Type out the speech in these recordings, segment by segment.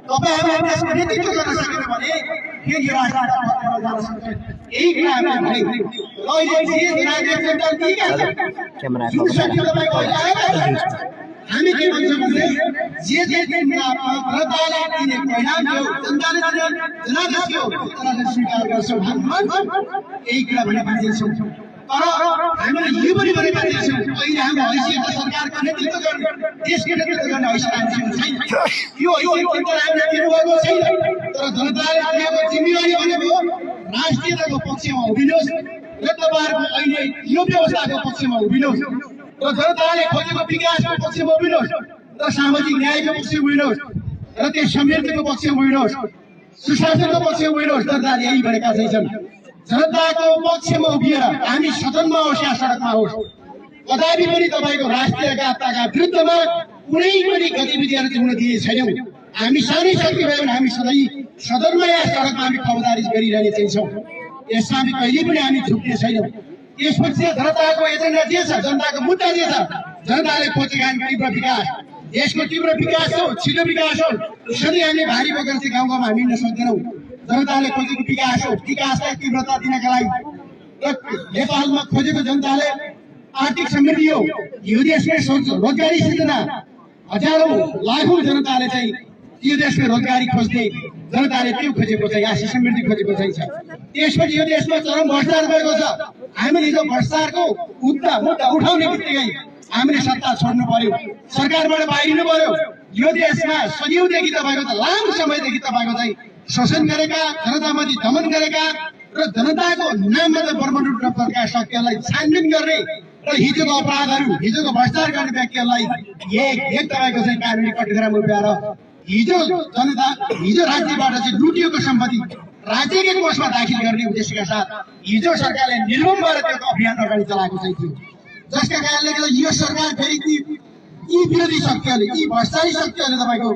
तपाईहरुले यसको नेतृत्व गर्न सक्नु भने फेरि यो राष्ट्रलाई पत्याउन जान सक्छ। यही कुरा हामी भने अहिले जे राजनीतिक सेन्टर दिएका छन् जुन शक्ति तपाईको अहिले आएका छन् हामी के भन्छौँ भने जे जनताले दिने परिणाम थियो जनताले दिने जनादेश थियो त्यसलाई स्वीकार गर्छौँ यही कुरा भने बुझिन्छौँ। तर हामीले यो पनि भनेका छौँ अहिले हाम्रो हैसियत सरकारको नेतृत्व गर्ने देशको नेतृत्व गर्ने हैसियत हामीसँग छैन। यो हैसियत हामीले दिनुभएको छैन। तर जनताले दिएको जिम्मेवारी भनेको राष्ट्रियताको पक्षमा उभिनुहोस् र तपाईहरुको अहिले यो व्यवस्थाको पक्षमा उभिनुहोस् र जनताले खोजेको विकासको पक्षमा उभिनुहोस् र सामाजिक न्यायको पक्षमा उभिनुहोस् र त्यो समृद्धिको पक्षमा उभिनुहोस् सुशासनको पक्षमा उभिनुहोस्। जनताले यही भनेका छन् जनताको पक्षमा उभिएर हामी सदनमा होस् या सडकमा होस् कदापि पनि तपाईको राष्ट्रिय एकताका विरुद्धमा कुनै पनि गतिविधिहरू हुन दिने छैनौँ। हामी सानै शक्ति भए पनि हामी सधैँ सदनमा या सडकमा हामी खबरदारी गरिरहने चाहिँ छौँ। यसमा हामी कहिले पनि हामी झुक्ने छैनौँ। त्यसपछि जनताको एजेन्डा जे छ जनताको मुद्दा जे छ जनताले खोजेका तीव्र विकास देशको तीव्र विकास हो छिटो विकास हो सधैँ हामी भारी बोकेर चाहिँ गाउँ गाउँमा हामी हिँड्न सक्दैनौँ। जनताले खोजेको विकास हो विकासलाई तीव्रता दिनका लागि र नेपालमा खोजेको जनताले आर्थिक समृद्धि हो यो देशमै रोजगारी सृजना हजारौं लाखौं जनताले चाहिँ यो देशमा रोजगारी खोज्ने जनताले त्यो खोजेको चाहिँ आर्थिक समृद्धि खोजेको चाहिँ छ। त्यसपछि यो देशमा चरम भ्रष्टाचार भएको छ। हामीले यो भ्रष्टाचारको मुद्दा उठाउने बित्तिकै हामीले सत्ता छोड्नु पर्यो सरकारबाट बाहिरिनु पर्यो। यो देशमा सदियौंदेखि तपाईको लामो समयदेखि तपाईको चाहिँ शोषण गरेका जनतामाथि दमन गरेका र जनताको नाममा त बर्बन लुट्न प्रकारका शक्तिहरूलाई छानबिन गर्ने र हिजोको अपराधहरू हिजोको भ्रष्टाचार गर्ने व्यक्तिहरूलाई एक तपाईँको चाहिँ कानुनी कठघरामा उभ्याएर हिजो राज्यबाट चाहिँ लुटिएको सम्पत्ति राज्यकै कोषमा दाखिल गर्ने उद्देश्यका साथ हिजो सरकारले निर्मम भएर त्यो अभियान अगाडि चलाएको चाहिँ थियो। जसका कारणले गर्दा यो सरकार फेरि यी विरोधी शक्तिहरूले यी भ्रष्टाचारी शक्तिहरूले तपाईँको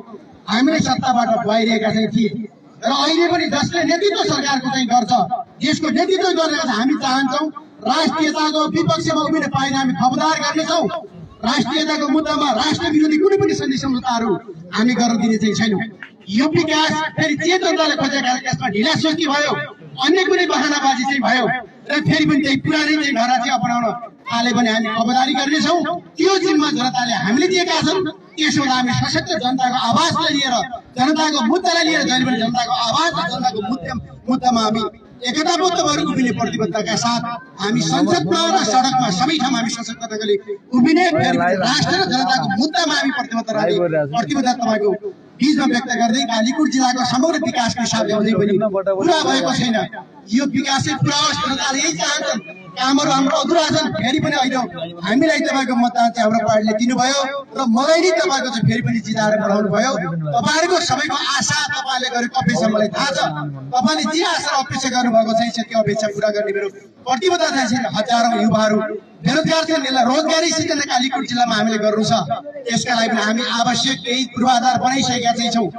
हामीले सत्ताबाट बाहिरिएका चाहिँ थिए र अहिले पनि जसले नेतृत्व सरकारको चाहिँ गर्छ देशको नेतृत्व गरेर हामी चाहन्छौँ राष्ट्रियताको विपक्षमा उभिने पाइन हामी खबरदार गर्नेछौँ। राष्ट्रियताको मुद्दामा राष्ट्र विरोधी कुनै पनि सन्धि सम्झौताहरू हामी गर्न दिने चाहिँ छैनौँ। यो विकास फेरि जे जनताले खोजेका त्यसमा ढिला सुस्ती भयो अन्य कुनै बहानाबाजी चाहिँ भयो र फेरि पनि त्यही पुरानै चाहिँ धारा चाहिँ अपनाउन थाले भने हामी खबरदारी गर्नेछौँ। त्यो जिम्मा जनताले हामीले दिएका छन्। त्यसो हुँदा हामी सशक्त जनताको आवाजलाई लिएर जनताको मुद्दालाई लिएर जहिले पनि जनताको आवाज र जनताको मुद्दामा हामी एकताबद्ध भएर उभिने प्रतिबद्धताका साथ हामी संसदमा र सडकमा सबै ठाउँमा हामी सशक्तताले उभिने राष्ट्र र जनताको मुद्दामा हामी प्रतिबद्धता तपाईँको बीचमा व्यक्त गर्दै कालीकोट जिल्लाको समग्र विकासको हिसाब ल्याउँदै पनि पुरा भएको छैन। यो विकास चाहिँ पुरा होस् जनताले यही चाहन्छन्। कामहरू हाम्रो अधुरा छन्। फेरि पनि अहिले हामीलाई तपाईँको मतदान चाहिँ हाम्रो पार्टीले दिनुभयो र मलाई नै तपाईँको चाहिँ फेरि पनि जिताएर बढाउनु भयो। तपाईँहरूको सबैको आशा तपाईँले गरेको अपेक्षा मलाई थाहा छ। तपाईँले जे आशा अपेक्षा गर्नुभएको चाहिँ त्यो अपेक्षा पुरा गर्ने मेरो प्रतिबद्धता छैन। हजारौं युवाहरू बेरोजगार छन् यसलाई रोजगारी सिर्जना कालीकोट जिल्लामा हामीले गर्नु छ। त्यसका लागि पनि हामी आवश्यक केही पूर्वाधार बनाइसकेका चाहिँ छौँ।